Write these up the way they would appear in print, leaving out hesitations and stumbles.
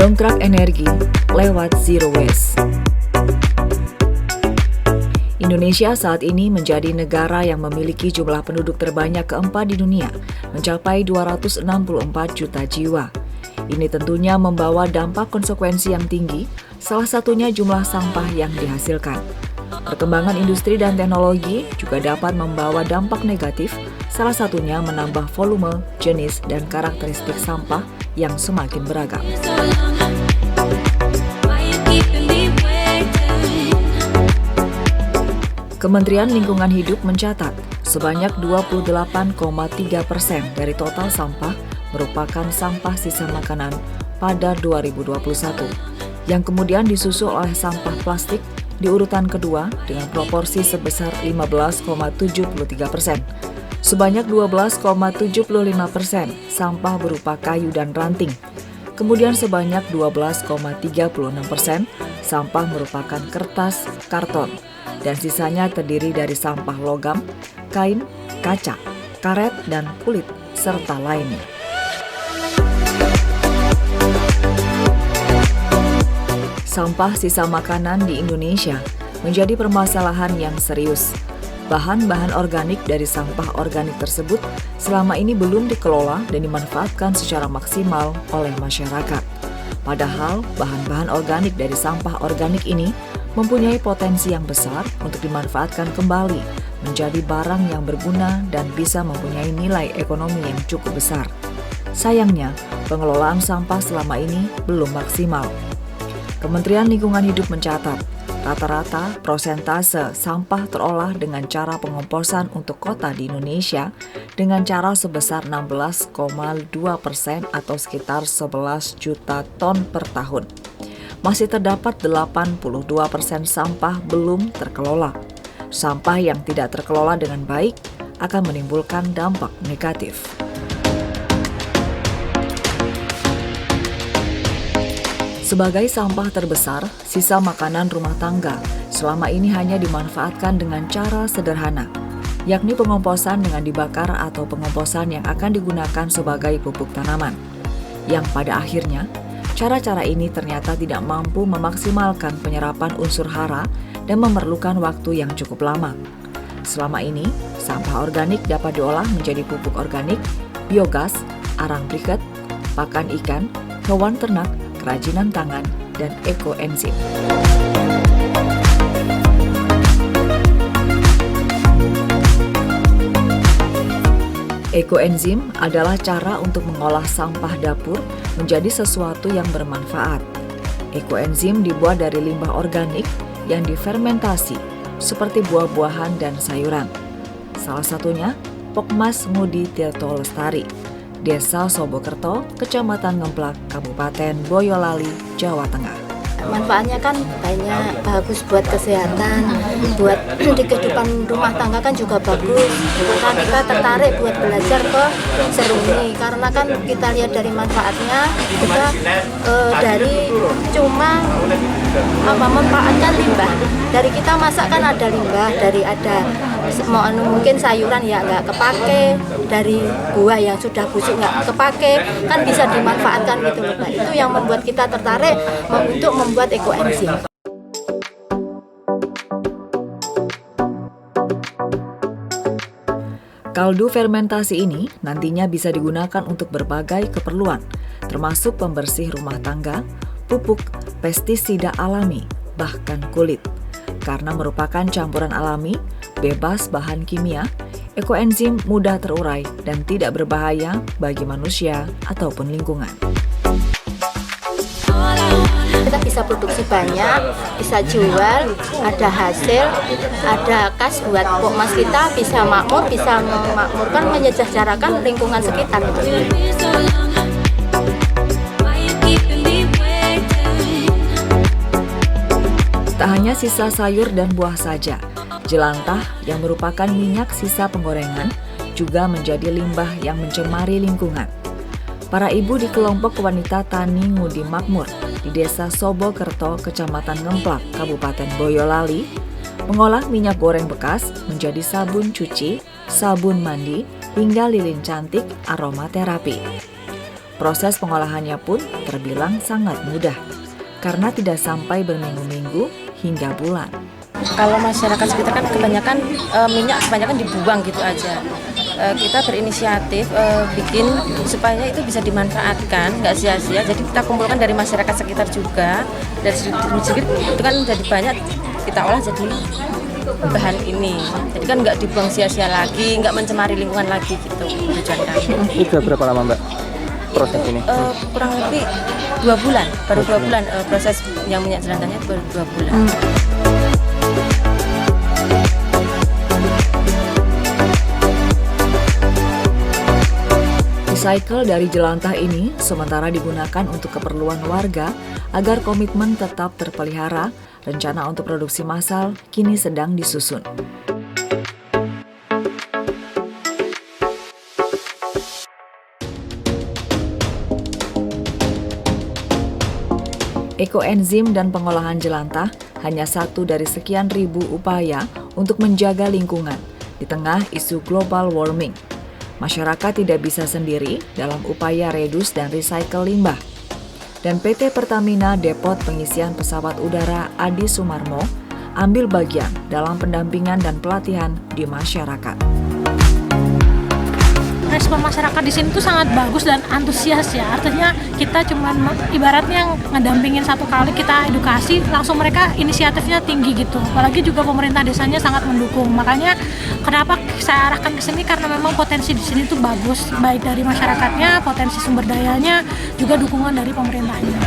Mendongkrak energi lewat zero waste. Indonesia saat ini menjadi negara yang memiliki jumlah penduduk terbanyak keempat di dunia, mencapai 264 juta jiwa. Ini tentunya membawa dampak konsekuensi yang tinggi, salah satunya jumlah sampah yang dihasilkan. Perkembangan industri dan teknologi juga dapat membawa dampak negatif, salah satunya menambah volume, jenis, dan karakteristik sampah yang semakin beragam. Kementerian Lingkungan Hidup mencatat sebanyak 28,3% dari total sampah merupakan sampah sisa makanan pada 2021, yang kemudian disusul oleh sampah plastik di urutan kedua dengan proporsi sebesar 15,73%. Sebanyak 12,75% sampah berupa kayu dan ranting. Kemudian sebanyak 12,36% sampah merupakan kertas, karton, dan sisanya terdiri dari sampah logam, kain, kaca, karet, dan kulit, serta lainnya. Sampah sisa makanan di Indonesia menjadi permasalahan yang serius. Bahan-bahan organik dari sampah organik tersebut selama ini belum dikelola dan dimanfaatkan secara maksimal oleh masyarakat. Padahal bahan-bahan organik dari sampah organik ini mempunyai potensi yang besar untuk dimanfaatkan kembali menjadi barang yang berguna dan bisa mempunyai nilai ekonomi yang cukup besar. Sayangnya, pengelolaan sampah selama ini belum maksimal. Kementerian Lingkungan Hidup mencatat, rata-rata prosentase sampah terolah dengan cara pengomposan untuk kota di Indonesia dengan cara sebesar 16,2% atau sekitar 11 juta ton per tahun. Masih terdapat 82% sampah belum terkelola. Sampah yang tidak terkelola dengan baik akan menimbulkan dampak negatif. Sebagai sampah terbesar, sisa makanan rumah tangga selama ini hanya dimanfaatkan dengan cara sederhana, yakni pengomposan dengan dibakar atau pengomposan yang akan digunakan sebagai pupuk tanaman. Yang pada akhirnya, cara-cara ini ternyata tidak mampu memaksimalkan penyerapan unsur hara dan memerlukan waktu yang cukup lama. Selama ini, sampah organik dapat diolah menjadi pupuk organik, biogas, arang briket, pakan ikan, hewan ternak, kerajinan tangan, dan ekoenzim. Ekoenzim adalah cara untuk mengolah sampah dapur menjadi sesuatu yang bermanfaat. Ekoenzim dibuat dari limbah organik yang difermentasi, seperti buah-buahan dan sayuran. Salah satunya Pokmas Ngudi Tirto Lestari, Desa Sobokerto, Kecamatan Ngemplak, Kabupaten Boyolali, Jawa Tengah. Manfaatnya kan banyak, bagus buat kesehatan, buat di kehidupan rumah tangga kan juga bagus. Maka kita tertarik buat belajar ke Seruni karena kan kita lihat dari manfaatnya, kita dari cuma memanfaatkan limbah. Dari kita masak kan ada limbah, dari ada mungkin sayuran ya nggak kepake, dari buah yang sudah busuk nggak kepake, kan bisa dimanfaatkan gitu loh. Nah, itu yang membuat kita tertarik untuk membuat ekoenzim. Kaldu fermentasi ini nantinya bisa digunakan untuk berbagai keperluan, termasuk pembersih rumah tangga, pupuk, pestisida alami, bahkan kulit. Karena merupakan campuran alami, bebas bahan kimia, ekoenzim mudah terurai dan tidak berbahaya bagi manusia ataupun lingkungan. Kita bisa produksi banyak, bisa jual, ada hasil, ada kas buat Pokmas kita, bisa makmur, bisa memakmurkan, menyejahterakan lingkungan sekitar. Tak hanya sisa sayur dan buah saja, jelantah yang merupakan minyak sisa penggorengan juga menjadi limbah yang mencemari lingkungan. Para ibu di kelompok wanita tani Ngudi Makmur di Desa Sobokerto, Kecamatan Ngemplak, Kabupaten Boyolali, mengolah minyak goreng bekas menjadi sabun cuci, sabun mandi, hingga lilin cantik aromaterapi. Proses pengolahannya pun terbilang sangat mudah, karena tidak sampai berminggu-minggu hingga bulan. Kalau masyarakat sekitar kan kebanyakan minyak kebanyakan dibuang gitu aja. Kita berinisiatif bikin supaya itu bisa dimanfaatkan, nggak sia-sia. Jadi kita kumpulkan dari masyarakat sekitar juga, dari sedikit itu kan jadi banyak, kita olah jadi bahan ini. Jadi kan nggak dibuang sia-sia lagi, nggak mencemari lingkungan lagi gitu tujuan kami. Itu berapa lama Mbak proses ini? Kurang lebih 2 bulan, baru 2 bulan proses yang minyak jelantahnya baru 2 bulan. Recycle dari jelantah ini sementara digunakan untuk keperluan warga agar komitmen tetap terpelihara. Rencana untuk produksi massal kini sedang disusun. Ekoenzim dan pengolahan jelantah hanya satu dari sekian ribu upaya untuk menjaga lingkungan di tengah isu global warming. Masyarakat tidak bisa sendiri dalam upaya reduce dan recycle limbah. Dan PT Pertamina Depot Pengisian Pesawat Udara Adi Sumarmo ambil bagian dalam pendampingan dan pelatihan di masyarakat. Respon masyarakat di sini tuh sangat bagus dan antusias ya. Artinya kita cuma ibaratnya ngedampingin satu kali, kita edukasi, langsung mereka inisiatifnya tinggi gitu. Apalagi juga pemerintah desanya sangat mendukung. Makanya kenapa saya arahkan ke sini, karena memang potensi di sini tuh bagus, baik dari masyarakatnya, potensi sumber dayanya, juga dukungan dari pemerintahnya.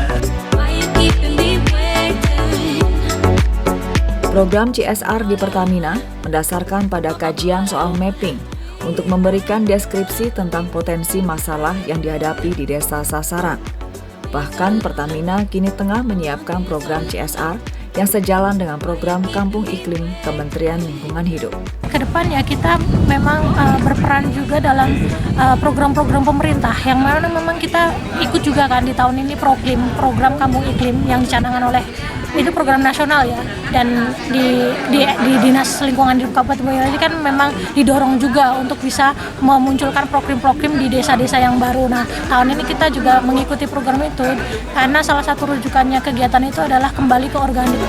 Program CSR di Pertamina mendasarkan pada kajian soal mapping untuk memberikan deskripsi tentang potensi masalah yang dihadapi di desa sasaran. Bahkan Pertamina kini tengah menyiapkan program CSR yang sejalan dengan program Kampung Iklim Kementerian Lingkungan Hidup. Kedepannya kita memang berperan juga dalam program-program pemerintah yang mana memang kita ikut juga kan di tahun ini program Kampung Iklim yang dicanangkan oleh itu program nasional ya, dan di Dinas Lingkungan Hidup Kabupaten Boyolali kan memang didorong juga untuk bisa memunculkan program-program di desa-desa yang baru. Nah, tahun ini kita juga mengikuti program itu karena salah satu rujukannya kegiatan itu adalah kembali ke organik.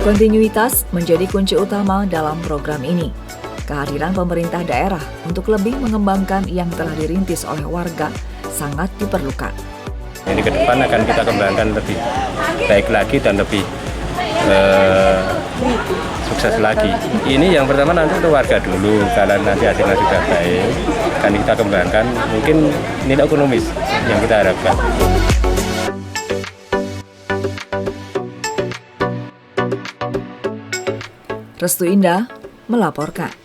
Kontinuitas menjadi kunci utama dalam program ini. Kehadiran pemerintah daerah untuk lebih mengembangkan yang telah dirintis oleh warga sangat diperlukan. Ini ke depan akan kita kembangkan lebih baik lagi dan lebih sukses lagi. Ini yang pertama nanti untuk warga dulu, kalau nanti hasilnya sudah baik, akan kita kembangkan mungkin nilai ekonomis yang kita harapkan. Restu Indah melaporkan.